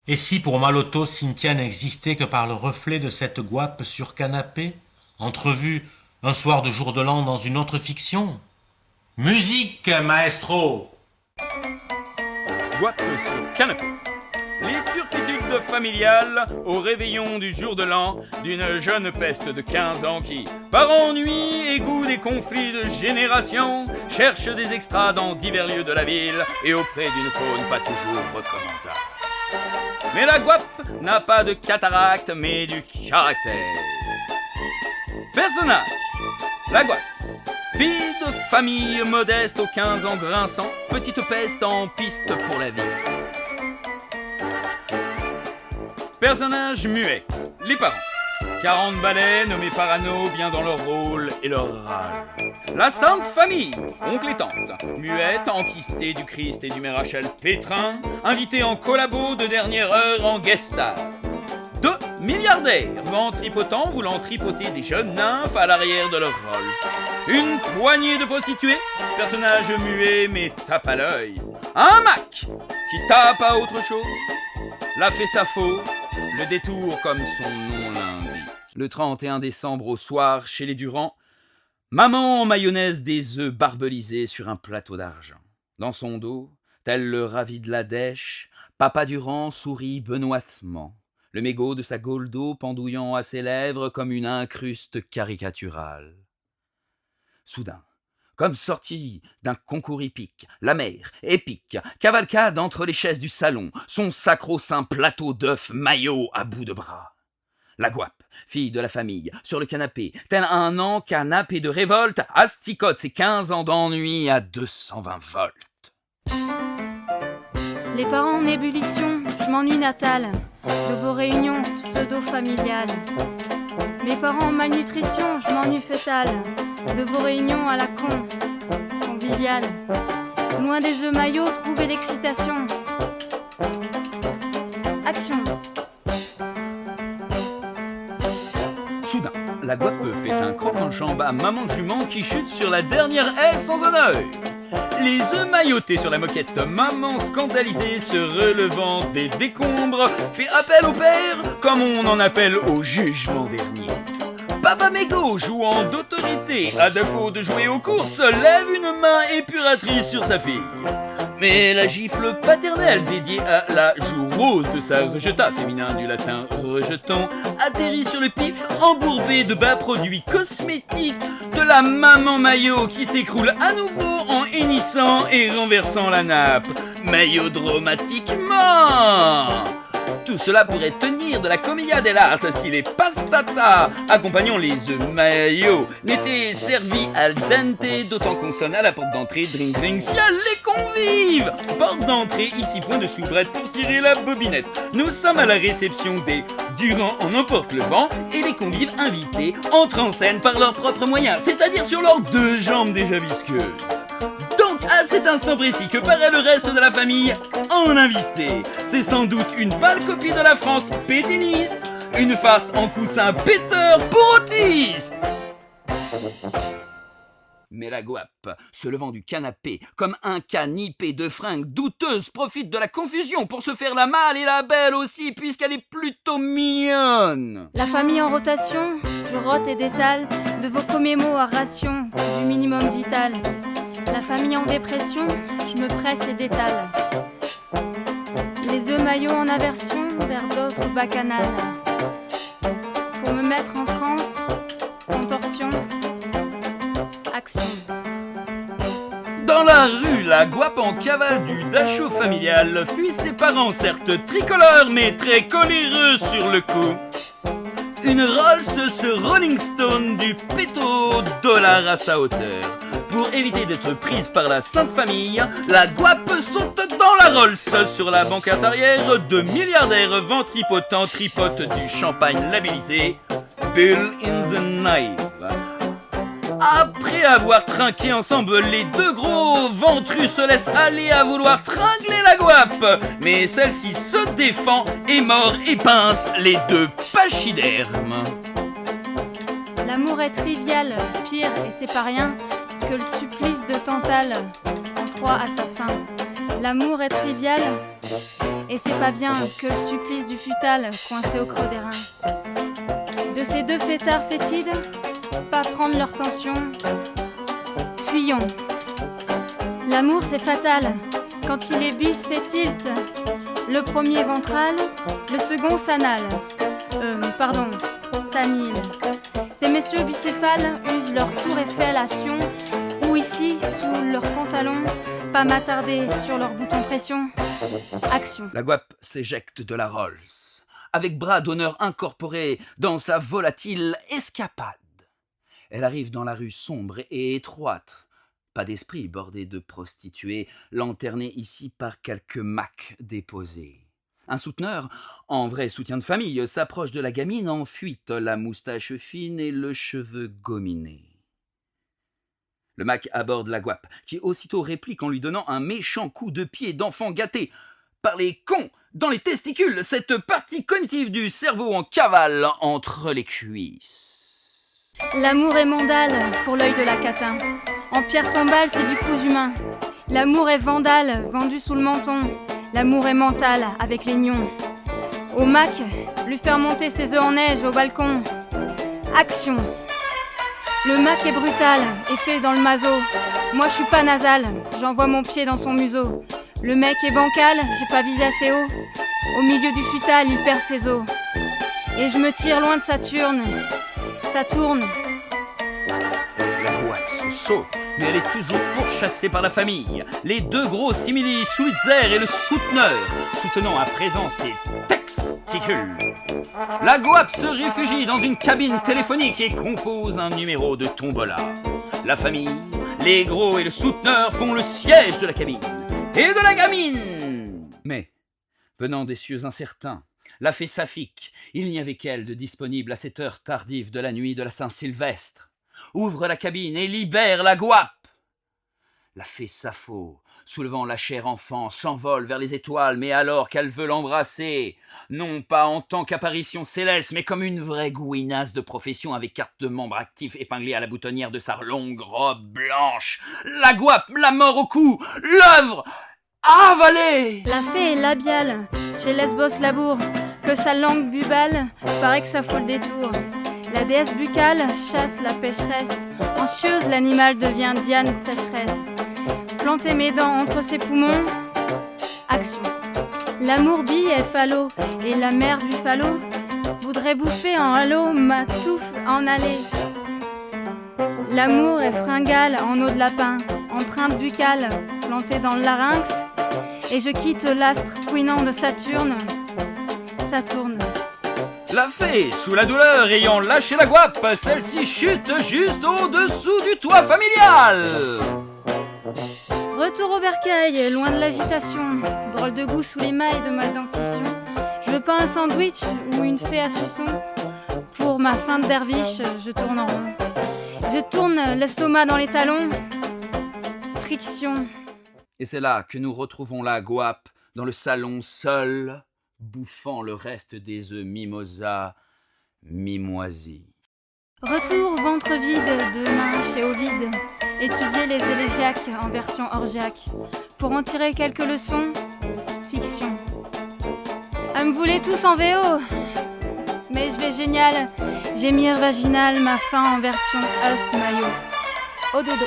Et si pour Maloto, Cynthia n'existait que par le reflet de cette guape sur canapé, entrevue un soir de jour de l'an dans une autre fiction? Musique, maestro! Guape sur canapé. Les turpitudes familiales au réveillon du jour de l'an d'une jeune peste de 15 ans qui, par ennui et goût des conflits de génération, cherche des extras dans divers lieux de la ville et auprès d'une faune pas toujours recommandable. Mais la guape n'a pas de cataracte mais du caractère. Personnage, la guape. Fille de famille modeste aux 15 ans grinçants, petite peste en piste pour la vie. Personnage muet, les parents. 40 balais nommés parano, bien dans leur rôle et leur râle. La sainte famille, oncle et tante, muette, enquistée du Christ et du Mère Rachel Pétrin, invité en collabo de dernière heure en guest star. 2 milliardaires, ventripotents voulant tripoter des jeunes nymphes à l'arrière de leur Rolls. Une poignée de prostituées, personnages muets mais tape à l'œil. Un Mac qui tape à autre chose. La fait sa faux, le détour comme son nom l'indique. Le 31 décembre au soir, chez les Durand, maman en mayonnaise des œufs barbelisés sur un plateau d'argent. Dans son dos, tel le ravi de la dèche, papa Durand sourit benoîtement, le mégot de sa gaule d'eau pendouillant à ses lèvres comme une incruste caricaturale. Soudain, comme sorti d'un concours hippique, la mère, épique, cavalcade entre les chaises du salon, son sacro-saint plateau d'œufs maillot à bout de bras. La guape, fille de la famille, sur le canapé, tel un an canapé de révolte, asticote ses 15 ans d'ennui à 220 volts. Les parents en ébullition, je m'ennuie Natal, de vos réunions pseudo-familiales. Les parents en malnutrition, je m'ennuie fétale, de vos réunions à la con, conviviales. Loin des œufs maillots, trouvez l'excitation. Action. Soudain, la guape fait un croc en jambe à maman jument qui chute sur la dernière haie sans un œil. Les œufs maillotés sur la moquette, maman scandalisée se relevant des décombres, fait appel au père comme on en appelle au jugement dernier. Papa Mégot, jouant d'autorité, à défaut de jouer aux courses, lève une main épuratrice sur sa fille. Mais la gifle paternelle dédiée à la joue rose de sa rejeta, féminin du latin rejeton, atterrit sur le pif, embourbé de bas produits cosmétiques de la maman maillot qui s'écroule à nouveau en hennissant et renversant la nappe. Maillot dramatiquement. Tout cela pourrait tenir de la commedia dell'arte si les pastata accompagnant les œufs maillots n'étaient servis al dente, d'autant qu'on sonne à la porte d'entrée, drink drink, ciel les convives. Porte d'entrée, ici point de soubrette pour tirer la bobinette. Nous sommes à la réception des Durand en emporte le vent et les convives invités entrent en scène par leurs propres moyens, c'est-à-dire sur leurs 2 jambes déjà visqueuses. À cet instant précis que paraît le reste de la famille en invité. C'est sans doute une pâle copie de la France pétiniste, une farce en coussin péteur pour Otis. Mais la guape, se levant du canapé comme un canipé de fringues douteuses, profite de la confusion pour se faire la mâle et la belle aussi, puisqu'elle est plutôt mignonne. La famille en rotation, je rote et détale de vos commémos à ration du minimum vital. La famille en dépression, je me presse et détale. Les œufs maillots en aversion vers d'autres bacchanales. Pour me mettre en transe, contorsion, action. Dans la rue, la guape en cavale du dachau familial fuit ses parents, certes tricolores, mais très coléreux sur le coup. Une Rolls ce Rolling Stone du pétrodollar à sa hauteur. Pour éviter d'être prise par la sainte famille, la guape saute dans la Rolls sur la banquette arrière de milliardaires ventripotents tripotent du champagne labellisé Bill in the Night. Après avoir trinqué ensemble, les 2 gros ventrus se laissent aller à vouloir tringler la guape. Mais celle-ci se défend et mord et pince les 2 pachydermes. L'amour est trivial, pire, et c'est pas rien, que le supplice de Tantale, en proie à sa fin. L'amour est trivial, Et c'est pas bien que le supplice du futal coincé au creux des reins. De ces deux fêtards fétides, pas prendre leur tension. Fuyons. L'amour c'est fatal, quand il est bis fait tilt. Le premier ventral, le second s'anale. S'anile. Ces messieurs bicéphales usent leur tour Eiffel-ation, ou ici, sous leurs pantalons, pas m'attarder sur leurs boutons pression. Action. La guape s'éjecte de la Rolls, avec bras d'honneur incorporés dans sa volatile escapade. Elle arrive dans la rue sombre et étroite, pas d'esprit bordé de prostituées, lanternées ici par quelques macs déposés. Un souteneur, en vrai soutien de famille, s'approche de la gamine en fuite, la moustache fine et le cheveu gominé. Le Mac aborde la guape, qui aussitôt réplique en lui donnant un méchant coup de pied d'enfant gâté. Par les cons, dans les testicules, cette partie cognitive du cerveau en cavale entre les cuisses. L'amour est mandale pour l'œil de la catin. En pierre tombale, c'est du cousu humain. L'amour est vandale, vendu sous le menton. L'amour est mental, avec les nions. Au Mac, lui faire monter ses œufs en neige au balcon. Action. Le Mac est brutal et fait dans le maso. Moi, je suis pas nasal, j'envoie mon pied dans son museau. Le mec est bancal, j'ai pas visé assez haut. Au milieu du futal, il perd ses os. Et je me tire loin de Saturne. Ça tourne. La guape se sauve, mais elle est toujours pourchassée par la famille. Les deux gros simili Switzer et le souteneur, soutenant à présent ses testicules. La guape se réfugie dans une cabine téléphonique et compose un numéro de tombola. La famille, les gros et le souteneur font le siège de la cabine et de la gamine. Mais, venant des cieux incertains, la fée saphique, il n'y avait qu'elle de disponible à cette heure tardive de la nuit de la Saint-Sylvestre. Ouvre la cabine et libère la guape. La fée Sappho, soulevant la chère enfant, s'envole vers les étoiles, mais alors qu'elle veut l'embrasser, non pas en tant qu'apparition céleste, mais comme une vraie gouinasse de profession avec carte de membre actif épinglée à la boutonnière de sa longue robe blanche. La guape, la mort au cou, l'œuvre avalée. La fée est labiale, chez Lesbos Labour, que sa langue bubale, paraît que ça faut le détour. La déesse buccale chasse la pécheresse, anxieuse l'animal devient Diane sécheresse. Planter mes dents entre ses poumons, action. L'amour bille est phallo, et la mère buffalo voudrait bouffer en halo ma touffe en allée. L'amour est fringale en eau de lapin, empreinte buccale plantée dans le larynx, et je quitte l'astre couinant de Saturne. Saturne. La fée, sous la douleur ayant lâché la guape, celle-ci chute juste au-dessous du toit familial. Retour au bercail, loin de l'agitation. Drôle de goût sous les mailles de ma dentition. Je veux pas un sandwich ou une fée à suçon. Pour ma fin de derviche, je tourne en rond. Je tourne l'estomac dans les talons. Friction. Et c'est là que nous retrouvons la guape dans le salon seule, bouffant le reste des œufs mimosa mimoisis. Retour ventre vide, demain chez Ovide. Étudier les élégiaques en version orgiaque. Pour en tirer quelques leçons, fiction. Me voulez tous en VO, mais je vais génial. Gémir vaginal, ma fin en version œuf maillot. Au dodo.